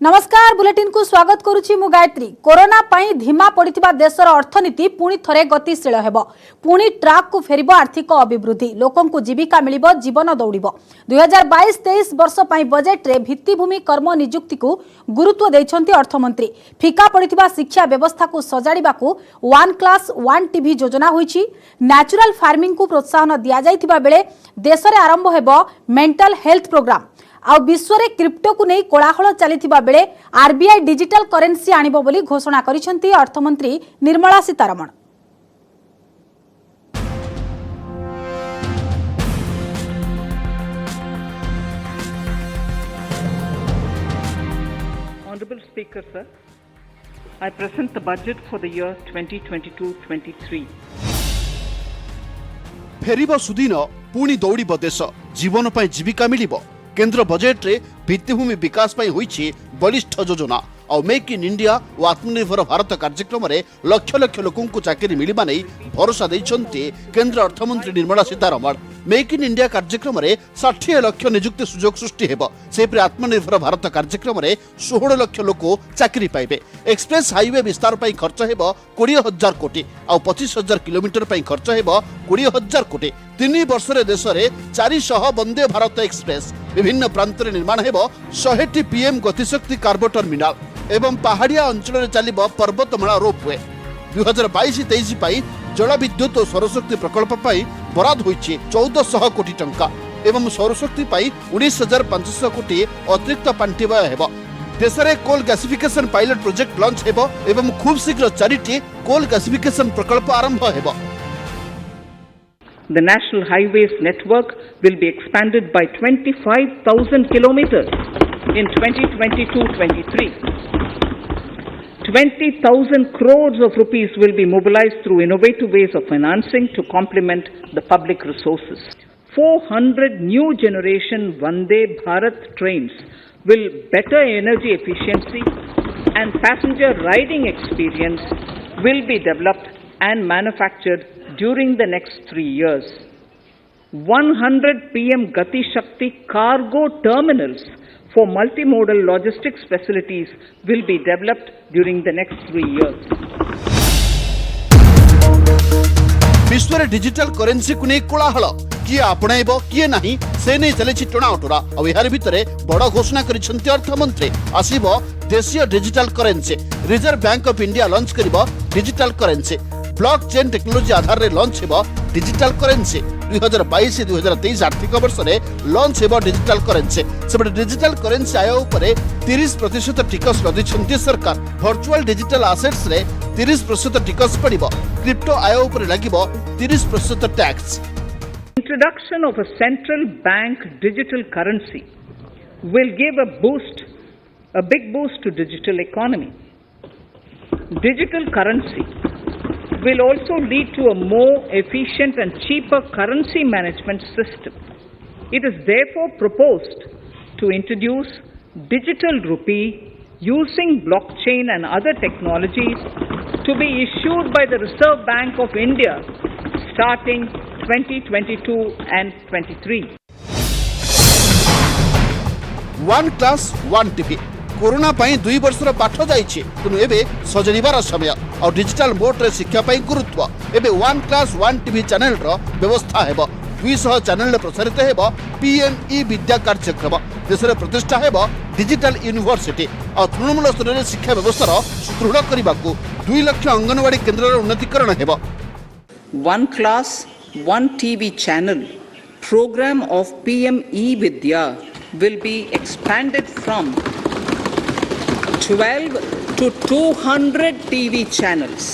नमस्कार बुलेटिन को स्वागत करुछि मु गायत्री। कोरोना पाई धीमा पड़िथिबा देशर अर्थनीति पुणी थरे गतिशील हेबो। पुणी ट्रैक को फेरिबो आर्थिक अभिवृद्धि, लोकन को जीविका मिलिबो, जीवन दौड़िबो। 2022-23 वर्ष पाई बजेट रे भित्तिभूमि कर्म नियुक्ति को गुरुत्व दैछंती अर्थमंत्री। फिका पड़िथिबा शिक्षा व्यवस्था को सजाड़िबाकू वन क्लास वन टीवी योजना होईछि। नेचुरल फार्मिंग को प्रोत्साहन दिया जाइथिबा बेले देश रे आरंभ हेबो मेंटल हेल्थ प्रोग्राम। आ विश्व रे क्रिप्टो को नहीं कोलाहल चलिथिबा बेले आरबीआई डिजिटल करेंसी आनिबो बोली घोषणा करिसेंती अर्थमंत्री Nirmala Sitharaman. Honorable Speaker, sir, I present the budget for the year 2022-23. फेरिबो सुदिन पुणी दौड़िबो देश, जीवन पाई जीविका मिलिबो। केंद्र बजेट रे भित्तिभूमि विकास पाई होईछि बलिष्ठ योजना और मेक इन इंडिया और आत्मनिर्भर भारत कार्यक्रम रे लक्ष लक्ष लोकों को चाकरी मिलिबा नै भरोसा दैछन्ते केंद्र अर्थमंत्री Nirmala Sitharaman. Make in India कार्यक्रम रे 60 लाख नियुक्ति सुजोग सृष्टि हेबो। सेपरे आत्मनिर्भर भारत कार्यक्रम रे 16 लाख लोक चाकरी पाइबे। एक्सप्रेस हाईवे विस्तार पाई खर्च हेबो 20,000 कोटी और 25,000 किलोमीटर पाई खर्च हेबो 20,000 कोटी। 3 वर्ष रे देश रे 400 वंदे भारत एक्सप्रेस विभिन्न प्रांत रे निर्माण हेबो। 100 पीएम गतिशक्ति कार्गो टर्मिनाल एवं पहाड़िया अंचल रे चलिबो पर्वतमाला रोपवे। 2022-23 पाई जल विद्युत और सौरशक्ति प्रकल्प पाई बराद होईछि 1400 कोटी टंका एवं सौरशक्ति पाई 19,500 कोटी अतिरिक्त पांठि व्यय हेबो। देश रे coal gasification pilot project launch हेबो एवं खूब शीघ्र 4टी कोल गैसिफिकेशन प्रकल्प आरंभ हेबो। The national highways network will be expanded by 25,000 kilometers in 2022-23. 20,000 crores of rupees will be mobilized through innovative ways of financing to complement the public resources. 400 new generation Vande Bharat trains will better energy efficiency and passenger riding experience will be developed and manufactured during the next 3 years. 100 PM Gati Shakti cargo terminals for multimodal logistics facilities will be developed during the next 3 years. विश्व रे digital currency को नहीं कोलाहल किए अपनाइबो किए नहीं से नहीं चलेछि टणाउटरा और यार भितरे बड़ घोषणा करिसेंती अर्थमंत्री। आसीबो देशीय digital currency. Reserve bank of India launch करिबो डिजिटल करेंसी। ब्लॉकचेन टेक्नोलॉजी आधार रे लॉन्च हेबो डिजिटल करेंसी। 2022-2023 आर्थिक वर्ष रे लॉन्च हेबो डिजिटल करेंसी। सेबे डिजिटल करेंसी आय उपरे 30% टिकस लदिछंती सरकार। वर्चुअल डिजिटल एसेट्स रे 30% टिकस पड़िबो। क्रिप्टो आय उपरे लागिबो 30% tax. Introduction of a central bank digital currency will give a big boost to digital economy. Digital currency will also lead to a more efficient and cheaper currency management system. It is therefore proposed to introduce digital rupee using blockchain and other technologies to be issued by the Reserve Bank of India starting 2022 and 23. One class one TV corona पाई 2 वर्षर पाठ जाइछि तेणु एबे सजनिबार समय और digital mode रे शिक्षा पाई गुरुत्व। एबे one class one TV channel रो व्यवस्था हेबो। 200 चैनल रे प्रसारित हेबो पीएमई विद्या कार्यक्रम। देश रे प्रतिष्ठा हेबो डिजिटल यूनिवर्सिटी और तृणमूल स्तर रे शिक्षा व्यवस्था सुदृढ़ करबाकू 2 लाख अंगनवाड़ी केंद्र रो उन्नतीकरण हेबो। One class, one TV channel program of PM E-Vidya will be expanded from 12 to 200 TV channels.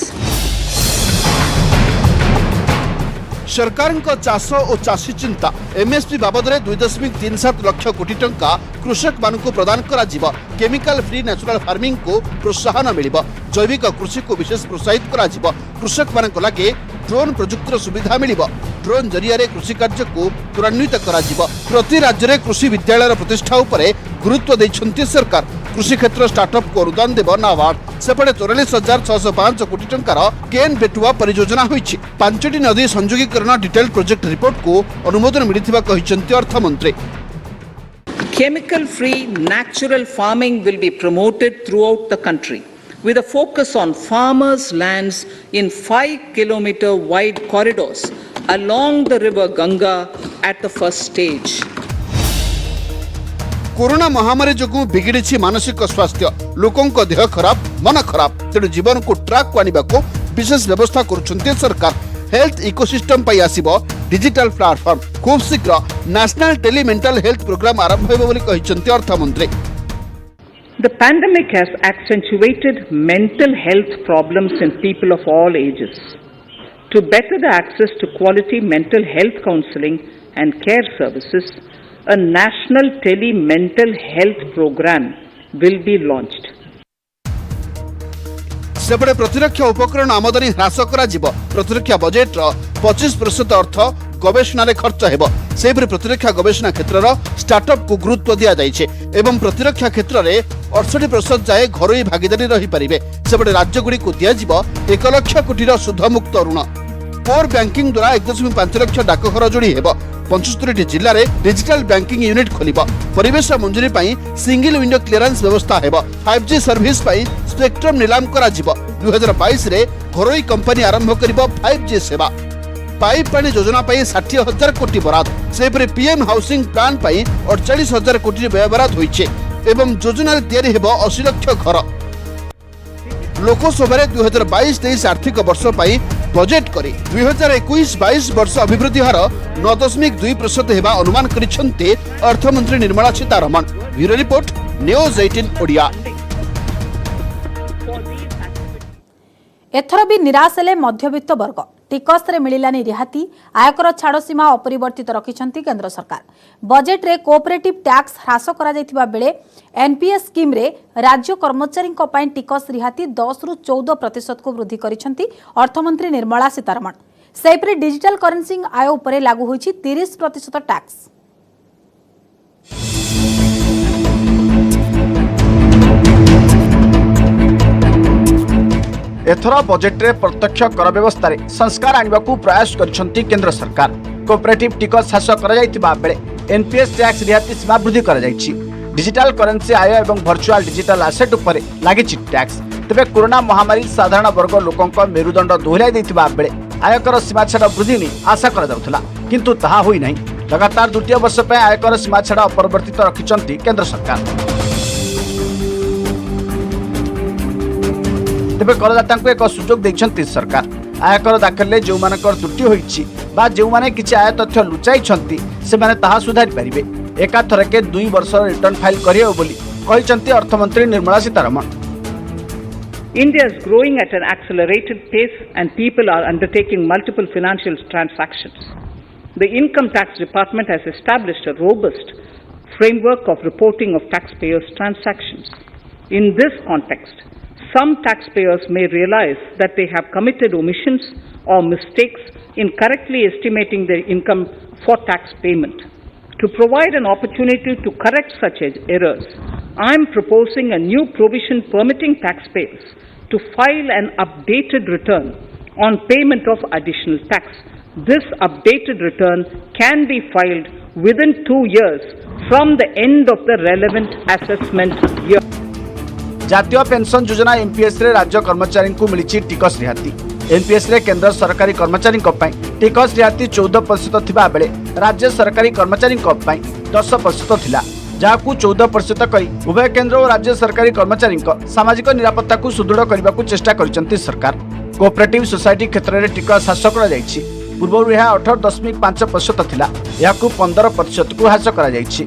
सरकार चाष और चाषी चिंता एमएसपी बाबद 2.37 लाख कोटी टंका कृषक मानक प्रदान करा जिवो। केमिकल फ्री नेचुरल फार्मिंग को प्रोत्साहन मिलिबो। जैविक कृषि को विशेष प्रोत्साहित करा जिवो। कृषक मानक लागे ड्रोन प्रजुक्तिर सुविधा मिलिबो। ड्रोन जरिया रे कृषि कार्य को त्वरान्वित करा जिवो। प्रति राज्य रे कृषि विद्यालय प्रतिष्ठा उपरे गुरुत्व दैछंती सरकार। कृषि क्षेत्र स्टार्टअप को अनुदान देव नाबार्ड। सेपटे 44,605 कोटी टंकार केन बेटुआ परियोजना होईछि। 5टी नदी संयोगीकरण डिटेल प्रोजेक्ट रिपोर्ट को अनुमोदन मिलिथिबा कहिसंती अर्थमंत्री। Chemical-free natural farming will be promoted throughout the country, with a focus on farmers' lands in 5-kilometer wide corridors along the river Ganga at the first stage. Corona महामारी जो बिगिड़ी मानसिक स्वास्थ्य लोकों देह खराब मन खराब तेणु जीवन को ट्रैक को आने को विशेष व्यवस्था करुछन्ते सरकार हेल्थ इकोसिस्टम पाई आसीबो डिजिटल प्लेटफॉर्म खूब शीघ्र national tele mental health programme आरंभ होबो बोली कहिसन्ते अर्थमंत्री। The pandemic has accentuated mental health problems in people of all ages. To better the access to quality mental health counseling and care services, a national tele-mental health program will be launched. सेपटे प्रतिरक्षा उपकरण आमदानी ह्रास करा जिवो प्रतिरक्षा budget 25% अर्थ गवेषणा खर्च हेबो सेपरि प्रतिरक्षा गवेषणा क्षेत्र स्टार्टअप को गुरुत्व दिया जाइछे एवं प्रतिरक्षा क्षेत्र रे 68% जाए घरोई भागीदारी रही परिबे सेपटे राज्य गुडी को दिया जिवो 1 लाख कोटी सुध मुक्त ऋण कोर बैंकिंग द्वारा 1.5 लाख डाकघर जोड़ी हेबो 75 जिल्ला रे डिजिटल बैंकिंग यूनिट खोलिबो परिवेश मंजूरी पई सिंगल विंडो क्लियरेंस व्यवस्था हेबो 5G सर्विस पई स्पेक्ट्रम निलाम करा जिवो 2022 रे घरोई कंपनी आरंभ करिबो 5G सेवा पाइप पानी योजना पई 60,000 कोटी बराद सेपरे पीएम हाउसिंग प्लान पई 48,000 कोटी व्यय बराद होइछे एवं योजना रे तयारी हेबो 80 लाख घर लोकसभा 2022-23 आर्थिक वर्ष पई बजेट करी 2021-22 वर्ष अभिवृद्धि हार 9.2% हेबा अनुमान करिसन्ते अर्थमंत्री Nirmala Sitharaman. Bureau report news 18 Odia. एथर भी निराश हेले मध्यवित्त वर्ग टिकस रे मिलिलानी रिहाती आयकर छाड़ सीमा अपरिवर्तित रखिछंती केंद्र सरकार। बजेट रे कोऑपरेटिव टैक्स ह्रास करा जायतिबा बेले एनपीएस स्कीम रे राज्य कर्मचारी टिकस रिहाती 10 रु 14% को वृद्धि करिछंती अर्थमंत्री निर्मला सीतारमण। सेपरि डिजिटल करेंसी आय उपरे लागू होईछि 30% टैक्स। एथर बजेट रे प्रत्यक्ष कर व्यवस्था रे संस्कार आनिबा को प्रयास करिसंती केंद्र सरकार। कोऑपरेटिव टिकस ह्रास करा जायतिबा बेले एनपीएस टैक्स रिहाती सीमा वृद्धि करा जायछि। डिजिटल करेंसी आय एवं वर्चुअल डिजिटल एसेट उपरे लागिछि टैक्स। तबे कोरोना महामारी साधारण वर्ग लोकंक मेरुदंड दोहराई दैतिबा बेले आयकर सीमा छाड़ वृद्धि नै आशा करा जाउथला किंतु ताहा होई नै। लगातार द्वितीय वर्ष पे आयकर सीमा छाड़ अपरिवर्तित रखिसंती केंद्र सरकार। तेबे करदाता एक सुजोग देखते सरकार आयकर दाखिल जो त्रुटि होइछि बा जो माने किछि आय तथ्य लुचाई से माने ताहा सुधारी पारिबे एकाथरके 2 वर्ष रिटर्न फाइल करियो बोली कहिसंती अर्थमंत्री Nirmala Sitharaman. India is growing at an accelerated pace and people are undertaking multiple financial transactions. The Income Tax Department has established a robust framework of reporting of taxpayers' transactions. In this context, some taxpayers may realize that they have committed omissions or mistakes in correctly estimating their income for tax payment. To provide an opportunity to correct such errors, I am proposing a new provision permitting taxpayers to file an updated return on payment of additional tax. This updated return can be filed within 2 years from the end of the relevant assessment year. जातीय pension योजना NPS रे राज्य कर्मचारी को मिली टिकस रिहाती। NPS रे केंद्र सरकारी कर्मचारी टिकस रिहाती 14% थिबा बेले राज्य सरकारी कर्मचारी 10% थिला जाकू 14% करी उभय केंद्र और राज्य सरकारी कर्मचारी सामाजिक निरापत्ता को सुदृढ़ करने को चेष्टा करिसंती सरकार। कोऑपरेटिव सोसाइटी क्षेत्र में टिकस ह्रास करा जायछि। पूर्व यह 18.5% थिला याकू 15% को ह्रास करा जायछि।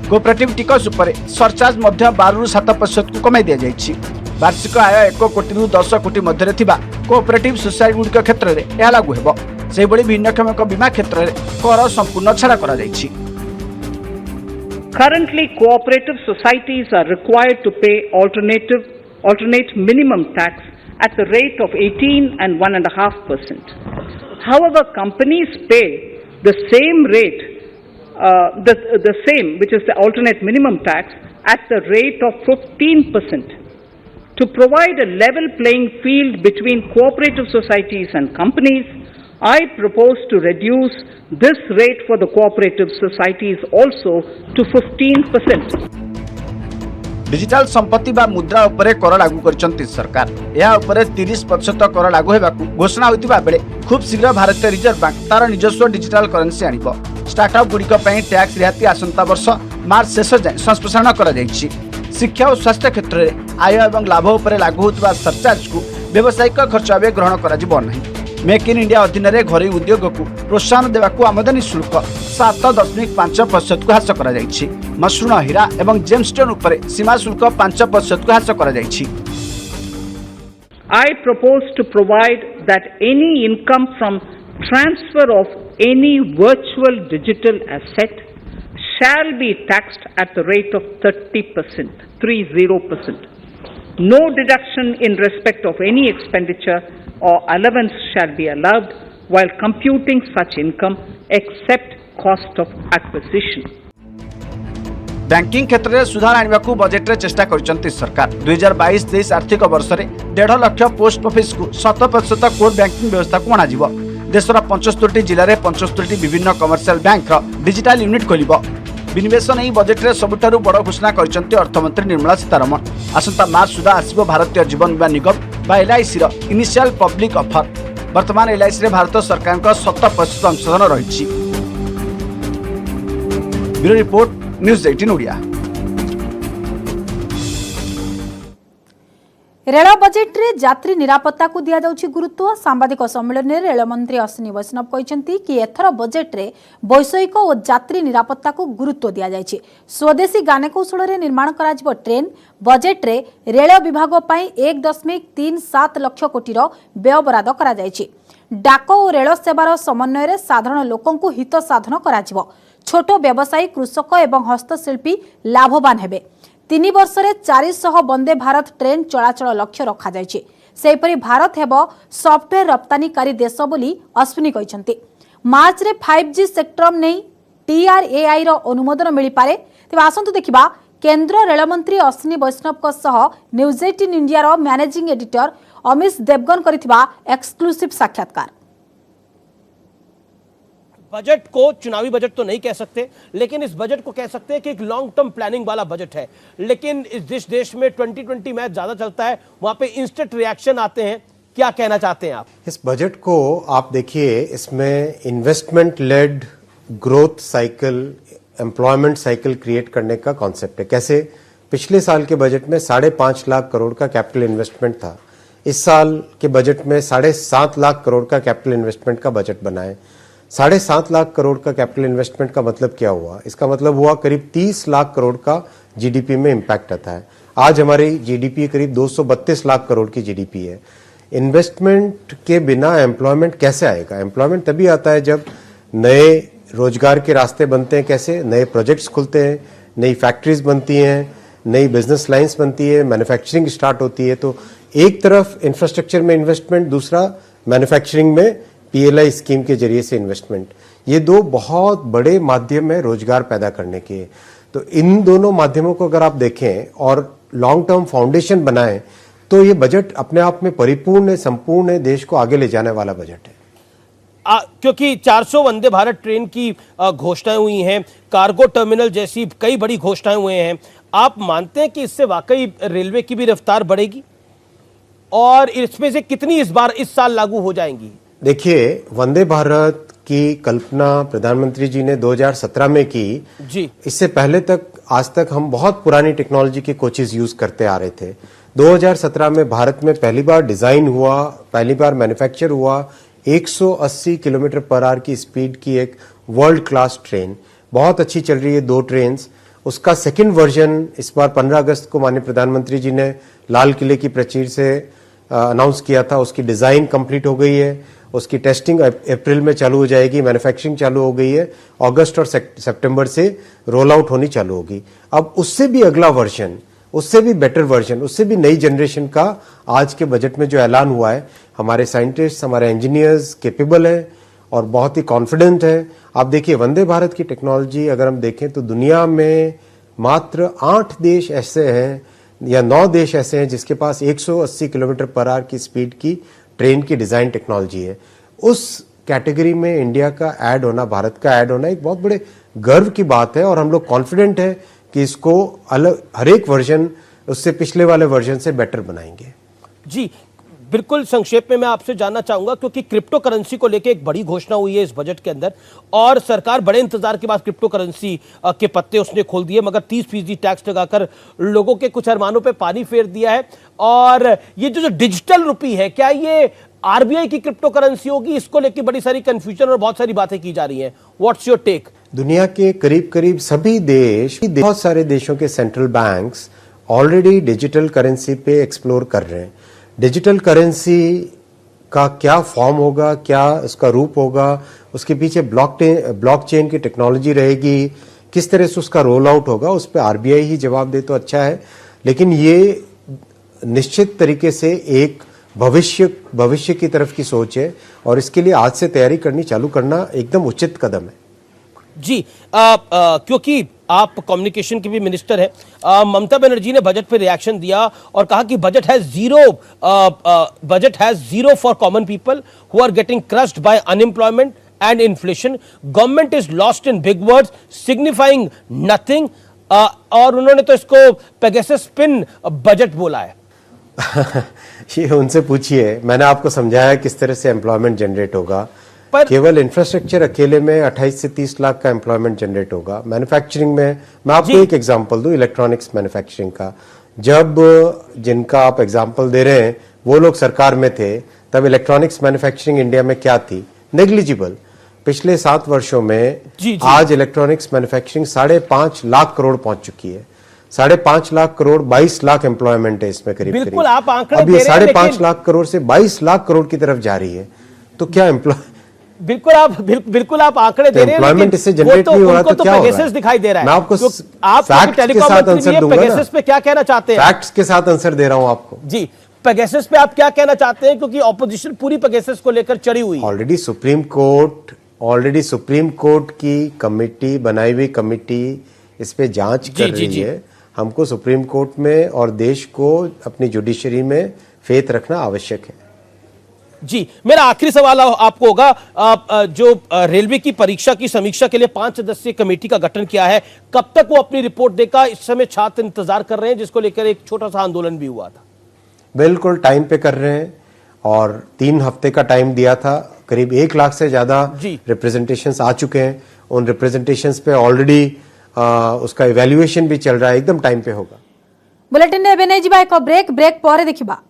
कोऑपरेटिव टिकस उपरे सरचार्ज मध्य 12 रु 7% को कमाई दिया जायछि। वार्षिक आय 1 कोटी रु 10 कोटी मध्य थिबा कोऑपरेटिव सोसाइटी गुडिक क्षेत्र में यह लागू हेबो। से बड़ी भिन्नक्षमक बीमा क्षेत्र में कर संपूर्ण छाड़ा करा जायछि। Currently, cooperative societies are required to pay alternate minimum tax at the rate of 18 and 1.5%. However, companies pay the same rate, the same, which is the alternate minimum tax, at the rate of 15%. To provide a level playing field between cooperative societies and companies, I propose to reduce this rate for the cooperative societies also to 15%. Digital संपत्ति बा मुद्रा उपरे कर लागू करछंती सरकार। या उपरे 30% कर लागू हेबाकू घोषणा होइतिबा बेले खूब शीघ्र भारतीय रिजर्व बैंक तार निजस्व डिजिटल करेंसी आनिबो। स्टार्टअप गुड़िक टैक्स रिहाती आसंता वर्ष मार्च शेष जाए संप्रसारण करा जायछि। शिक्षा और स्वास्थ्य क्षेत्र में आय और लाभ उपर लागू होता सरचार्ज को व्यावसायिक खर्च भाव ग्रहण कर मेक इन इंडिया अधीन में घरोई उद्योग को प्रोत्साहन देवाक आमदानी शुल्क 7.5% को ह्रास कर मसृण हीरा और जेमस्टोन उपर सीमा शुल्क 5% को ह्रास कर I propose to provide that any income from transfer of any virtual digital asset shall be taxed at the rate of 30%, 30%. No deduction in respect of any expenditure or allowance shall be allowed while computing such income except cost of acquisition. Banking क्षेत्र में सुधार आने को budget रे चेष्टा करछंती सरकार। 2022-23 आर्थिक वर्ष में 1.5 लाख पोस्ट ऑफिस को 100% कोर बैंकिंग व्यवस्था को अणाजिव। देशर 75 जिले में 75 विभिन्न कमर्शियल बैंक डिजिटल यूनिट खोलिब। विनिवेश नहीं बजेट रे सबुठारु बड़ घोषणा करछंती अर्थमंत्री निर्मला सीतारमण। आसंता मार्च सुधा आसिबो भारतीय जीवन बीमा निगम बा एलआईसी रो इनिशियल पब्लिक ऑफर। वर्तमान एलआईसी रे भारत सरकार का 100% अंशदान रही। Bureau report news 18 Odia. Rail budget रे यात्री निरापत्ता को दिया जाउछि गुरुत्व। सांबादिक सम्मेलन में रेल मंत्री अश्विनी वैष्णव कहते कि एथर बजेट रे वैषयिक और यात्री निरापत्ता को गुरुत्व दिया जाइछि। स्वदेशी ज्ञानकौशल रे निर्माण कराजिबो ट्रेन। बजेट रे रेल विभाग पई 1.37 लाख कोटी व्यय बराद करा जाइछि। डाक और रेल सेवार समन्वय रे साधारण लोकन को हित साधन कराजिबो। छोट व्यवसायी कृषक एवं हस्तशिल्पी लाभवान हेबे। 3 वर्ष रे 400 वंदे भारत ट्रेन चलाचल लक्ष्य रखा जायछि। सेपरि भारत हेबो सॉफ्टवेयर रप्तानीकारी देश बोली अश्विनी कहछन्ति। मार्च रे 5G सेक्टर नै TRAI रो अनुमोदन मिली पारे। तेबे आसंतु देखिबा केंद्र रेल मंत्री अश्विनी वैष्णव को सह न्यूज 18 इंडिया रो managing editor Amish Devgan करिथिबा exclusive साक्षात्कार। बजट को चुनावी बजट तो नहीं कह सकते, लेकिन इस बजट को कह सकते हैं कि एक लॉन्ग टर्म प्लानिंग वाला बजट है। लेकिन जिस देश में 2020 मैच ज्यादा चलता है वहां पे इंस्टेंट रिएक्शन आते हैं। क्या कहना चाहते हैं आप? इस बजट को आप देखिए, इसमें investment led growth cycle, employment cycle create करने का कॉन्सेप्ट है। कैसे? पिछले साल के बजट में 5.5 लाख करोड़ का कैपिटल इन्वेस्टमेंट था। इस साल के बजट में 7.5 लाख करोड़ का कैपिटल इन्वेस्टमेंट का बजट बना है। 7.5 लाख करोड़ का कैपिटल इन्वेस्टमेंट का मतलब क्या हुआ? इसका मतलब हुआ करीब 30 लाख करोड़ का जीडीपी में इंपैक्ट आता है। आज हमारी जीडीपी करीब 232 लाख करोड़ की जीडीपी है। इन्वेस्टमेंट के बिना एम्प्लॉयमेंट कैसे आएगा? एम्प्लॉयमेंट तभी आता है जब नए रोजगार के रास्ते बनते हैं। कैसे? नए प्रोजेक्ट्स खुलते हैं, नई फैक्ट्रीज बनती हैं, नई बिजनेस लाइन्स बनती है, मैन्युफैक्चरिंग स्टार्ट होती है। तो एक तरफ इंफ्रास्ट्रक्चर में इन्वेस्टमेंट, दूसरा मैन्युफैक्चरिंग में PLI स्कीम के जरिए से इन्वेस्टमेंट। ये दो बहुत बड़े माध्यम है रोजगार पैदा करने के। तो इन दोनों माध्यमों को अगर आप देखें और लॉन्ग टर्म फाउंडेशन बनाएं तो ये बजट अपने आप में परिपूर्ण, संपूर्ण देश को आगे ले जाने वाला बजट है। क्योंकि 400 वंदे भारत ट्रेन की घोषणाएं हुई हैं, कार्गो टर्मिनल जैसी कई बड़ी घोषणाएं हुए हैं। आप मानते हैं कि इससे वाकई रेलवे की भी रफ्तार बढ़ेगी और इसमें से कितनी इस साल लागू हो जाएंगी? देखिए, वंदे भारत की कल्पना प्रधानमंत्री जी ने 2017 में की जी। इससे पहले तक, आज तक हम बहुत पुरानी टेक्नोलॉजी के कोचेस यूज करते आ रहे थे। 2017 में भारत में पहली बार डिजाइन हुआ, पहली बार मैन्युफैक्चर हुआ 180 किलोमीटर पर आवर की स्पीड की एक वर्ल्ड क्लास ट्रेन। बहुत अच्छी चल रही है 2 ट्रेन। उसका सेकंड वर्जन इस बार 15 अगस्त को माननीय प्रधानमंत्री जी ने लाल किले की प्राचीर से अनाउंस किया था। उसकी डिजाइन कंप्लीट हो गई है, उसकी टेस्टिंग अप्रैल में चालू हो जाएगी, मैन्युफैक्चरिंग चालू हो गई है, अगस्त और सितंबर से रोल आउट होनी चालू होगी। अब उससे भी अगला वर्जन, उससे भी बेटर वर्जन, उससे भी नई जनरेशन का आज के बजट में जो ऐलान हुआ है, हमारे साइंटिस्ट, हमारे इंजीनियर्स कैपेबल हैं और बहुत ही कॉन्फिडेंट है। आप देखिए, वंदे भारत की टेक्नोलॉजी अगर हम देखें तो दुनिया में मात्र 8 देश ऐसे हैं या 9 देश ऐसे हैं जिसके पास 180 किलोमीटर पर आवर की स्पीड की ट्रेन की डिजाइन टेक्नोलॉजी है। उस कैटेगरी में इंडिया का ऐड होना, भारत का ऐड होना एक बहुत बड़े गर्व की बात है और हम लोग कॉन्फिडेंट है कि इसको अलग हर एक वर्जन उससे पिछले वाले वर्जन से बेटर बनाएंगे। जी बिल्कुल, संक्षेप में मैं आपसे जानना चाहूंगा क्योंकि क्रिप्टो करेंसी को लेकर एक बड़ी घोषणा हुई है इस बजट के अंदर और सरकार बड़े इंतजार के बाद क्रिप्टो करेंसी के पत्ते उसने खोल दिए, मगर 30% टैक्स लगाकर लोगों के कुछ अरमानों पे पानी फेर दिया है। और ये जो डिजिटल रुपी है, क्या ये आरबीआई की क्रिप्टो करेंसी होगी? इसको लेकर बड़ी सारी कंफ्यूजन और बहुत सारी बातें की जा रही हैं। What's your take? दुनिया के करीब करीब सभी देश, बहुत सारे देशों के central banks already digital currency पे एक्सप्लोर कर रहे हैं। डिजिटल करेंसी का क्या फॉर्म होगा, क्या उसका रूप होगा, उसके पीछे ब्लॉकचेन की टेक्नोलॉजी रहेगी, किस तरह से उसका रोल आउट होगा, उस पर आरबीआई ही जवाब दे तो अच्छा है। लेकिन ये निश्चित तरीके से एक भविष्य की तरफ की सोच है और इसके लिए आज से तैयारी करनी चालू करना एकदम उचित कदम है। जी क्योंकि आप कम्युनिकेशन के भी मिनिस्टर हैं, ममता बनर्जी ने बजट पे रिएक्शन दिया और कहा कि budget has zero for common people who are getting crushed by unemployment and inflation. Government is lost in big words signifying nothing. और उन्होंने तो इसको पेगासस स्पिन बजट बोला है। ये उनसे पूछिए, मैंने आपको समझाया किस तरह से एम्प्लॉयमेंट जनरेट होगा। पर केवल इंफ्रास्ट्रक्चर अकेले में 28 से 30 लाख का एम्प्लॉयमेंट जनरेट होगा। मैन्युफैक्चरिंग में मैं आपको एक एग्जांपल दूं, इलेक्ट्रॉनिक्स मैन्युफैक्चरिंग का। जब जिनका आप एग्जांपल दे रहे हैं वो लोग सरकार में थे, तब इलेक्ट्रॉनिक्स मैन्युफैक्चरिंग इंडिया में क्या थी? नेग्लिजिबल। पिछले 7 वर्षों में आज इलेक्ट्रॉनिक्स मैन्युफैक्चरिंग 5.5 लाख करोड़ पहुंच चुकी है। 5.5 लाख करोड़, 22 लाख एम्प्लॉयमेंट है इसमें करीब करीब। बिल्कुल आप आंकड़े अब ये दे रहे हैं, 5.5 लाख करोड़ से 22 लाख करोड़ की तरफ जा रही है, तो क्या बिल्कुल आप आंकड़े दे रहे हैं, एम्प्लॉयमेंट इससे जनरेट नहीं हो रहा तो क्या होगा? दिखाई दे रहा है। मैं आपको आप फैक्ट्स के साथ आंसर दूंगा ना। पेगासस पे क्या कहना चाहते हैं? फैक्ट्स के साथ आंसर दे रहा हूं आपको। जी, पेगासस पे आप क्या कहना चाहते हैं? क्योंकि ऑपोजिशन पूरी पेगासस को लेकर चढ़ी हुई है। ऑलरेडी सुप्रीम कोर्ट की कमेटी, बनाई हुई कमेटी इस पे जांच कर रही है। हमको सुप्रीम कोर्ट में और देश को अपनी जुडिशरी में फेथ रखना आवश्यक है। जी, मेरा आखिरी सवाल आपको होगा, जो रेलवे की परीक्षा की समीक्षा के लिए 5 सदस्यीय कमेटी का गठन किया है, कब तक वो अपनी रिपोर्ट देगा? इस समय छात्र इंतजार कर रहे हैं, जिसको लेकर एक छोटा सा आंदोलन भी हुआ था। बिल्कुल टाइम पे कर रहे हैं और 3 हफ्ते का टाइम दिया था। करीब 1 लाख से ज्यादा रिप्रेजेंटेशंस आ चुके हैं। उन रिप्रेजेंटेशंस पे ऑलरेडी उसका इवैल्यूएशन भी चल रहा है, एकदम टाइम पे होगा। बुलेटिन ने एक ब्रेक पर देखिबा।